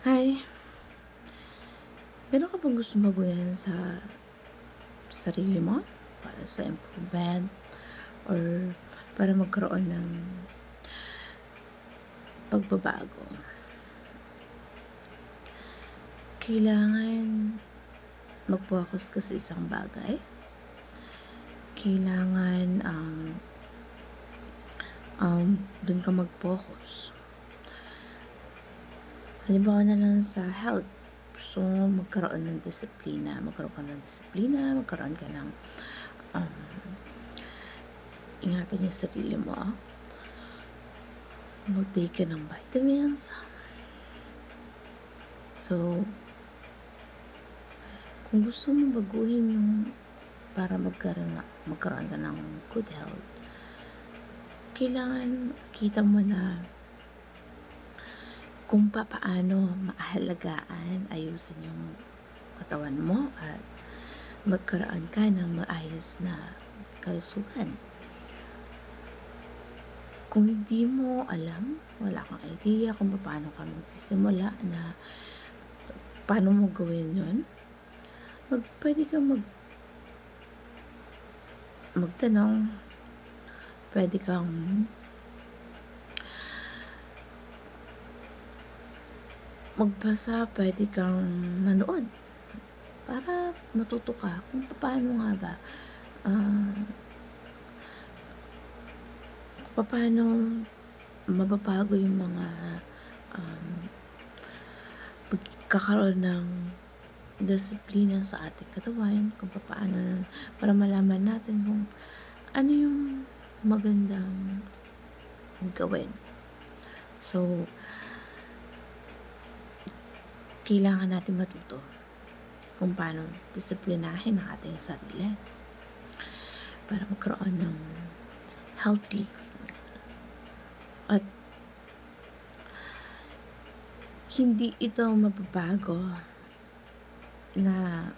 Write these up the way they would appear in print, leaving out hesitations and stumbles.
Hi, meron ka bang gustong baguhin sa sarili mo? Para sa improvement or para magkaroon ng pagbabago? Kailangan mag-focus ka sa isang bagay. Kailangan dun ka mag-focus. Halimbawa na lang sa health. Gusto mo magkaroon ng disiplina. Magkaroon ka ng ingatan yung sarili mo. Mag-take ka ng vitamins. So, kung gusto mo baguhin yung para magkaroon ka ng good health, kailangan kita mo na kung paano maahalagaan, ayusin yung katawan mo at magkaroon ka ng maayos na kalusugan. Kung hindi mo alam, wala kang idea kung paano ka magsisimula na paano mo gawin yun, pwede kang magtanong, pwede kang magbasa, pwede kang manood para matuto ka kung paano nga ba kung paano mababago yung mga pagkakaroon ng disiplina sa ating katawan, kung paano para malaman natin kung ano yung magandang gawin. So, kailangan natin matuto kung paano disiplinahin ang ating sarili para magkaroon ng healthy at hindi ito mababago na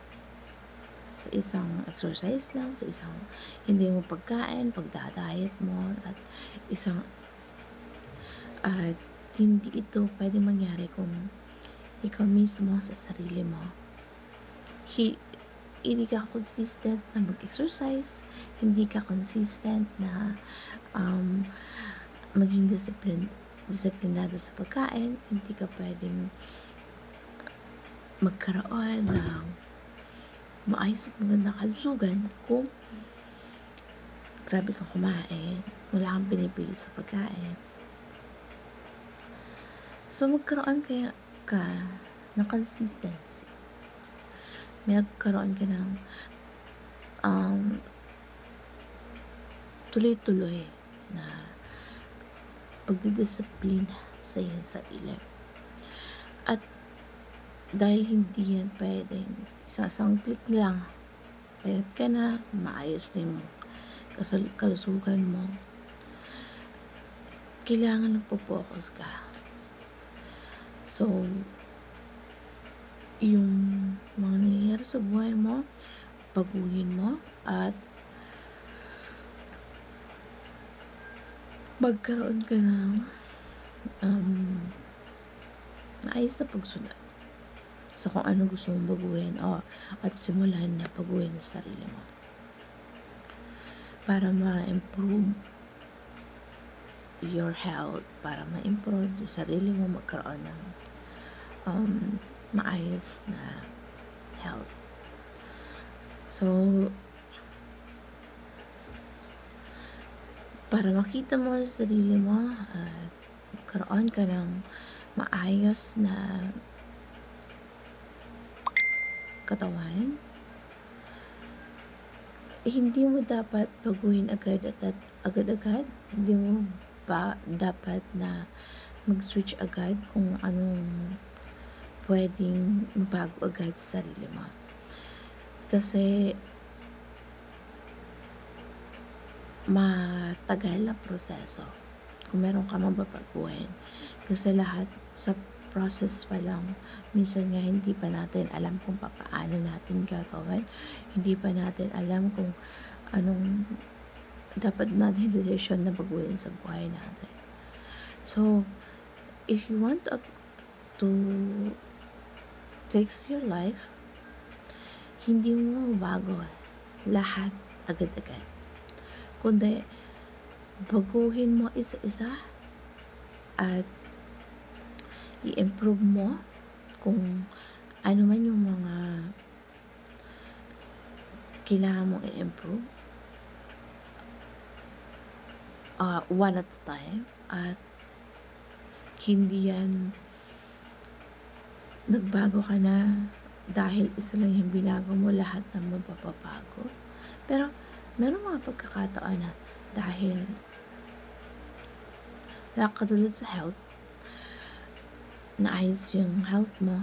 sa isang exercise lang, sa isang hindi mo pagkain, pagdadayet mo at hindi ito pwede mangyari kung ikaw mismo sa sarili mo hindi ka consistent na mag-exercise, hindi ka consistent na maging disiplinado sa pagkain, hindi ka pwedeng magkaroon ng maayos at magandang kalusugan kung grabe kang kumain, wala kang pinipili sa pagkain. So, magkaroon ka ng consistency. Magkaroon ka ng tuloy-tuloy na pagdidisiplina sa iyong sarili. At dahil hindi yan pwedeng isang click lang, payat ka na, maayos na yung kalusugan mo, kailangan nagpo-focus ka. So, yung mga nangyayari sa buhay mo, baguhin mo at magkaroon ka ng maayos na pagsunod sa kung ano gusto mong baguhin at simulan na baguhin sa sarili mo para ma-improve your health, para ma-improve yung sarili mo, magkaroon ng maayos na health. So, para makita mo sa sarili mo at magkaroon ka ng maayos na katawan, hindi mo dapat baguhin agad-agad. Hindi mo ba dapat na mag-switch agad kung anong pwedeng mabago agad sa sarili mo. Kasi matagal na proseso kung meron ka mababaguhin. Kasi lahat sa process pa lang, minsan nga hindi pa natin alam kung paano natin gagawin. Hindi pa natin alam kung anong dapat natin decision na baguhin sa buhay natin. So, if you want to to fix your life, hindi mo bago lahat agad-agad. Kundi, baguhin mo isa-isa at i-improve mo kung ano man yung mga kailangan mong i-improve, one at a time, at hindi yan nagbago ka na dahil isa lang yung binago mo, lahat ng mapapabago. Pero meron mga pagkakataon na dahil nakakatulad sa health, naayos yung health mo,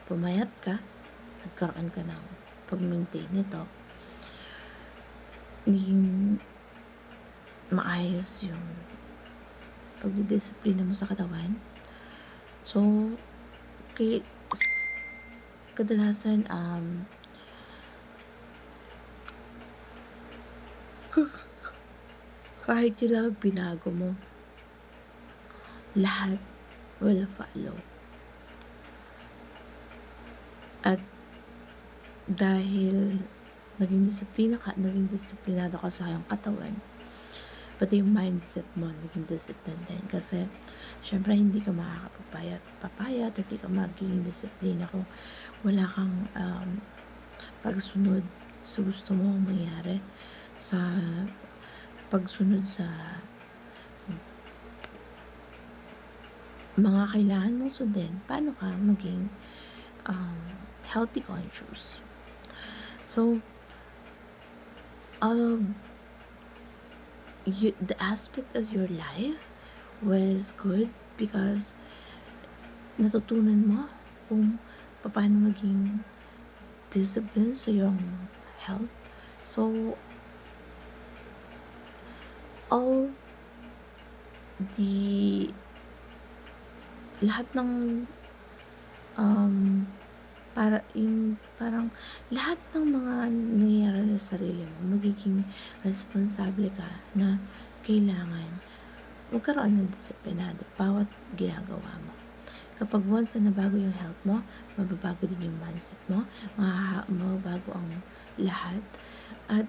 pumayat ka, nagkaroon ka ng pag-maintain nito, naging maayos yung pagdidisiplina mo sa katawan. So, kadalasan, kahit yun lang binago mo, lahat will follow. At dahil naging disiplinado ka sa iyong katawan, pati yung mindset mo naging discipline din. Kasi syempre hindi ka makakapagpapayat, hindi ka magiging disiplina kung wala kang pagsunod sa gusto mo mangyari, sa pagsunod sa mga kailangan mong sundin. Paano ka maging healthy conscious? So, all of the aspect of your life was good because natutunan mo kung paano maging discipline sa iyong health. So, all the lahat ng parang lahat ng mga nangyayari sa sarili mo, magiging responsable ka na kailangan magkaroon ng disiplinado bawat ginagawa mo. Kapag once na nabago yung health mo, mababago din yung mindset mo, mababago ang lahat, at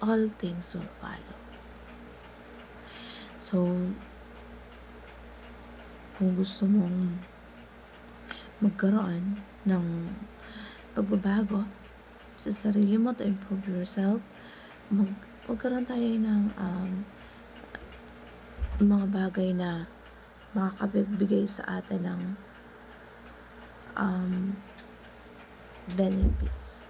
all things will follow. So, kung gusto mong magkaroon ng pagbabago sa sarili mo to improve yourself, magkaroon tayo ng mga bagay na makakabigay sa atin ng benefits.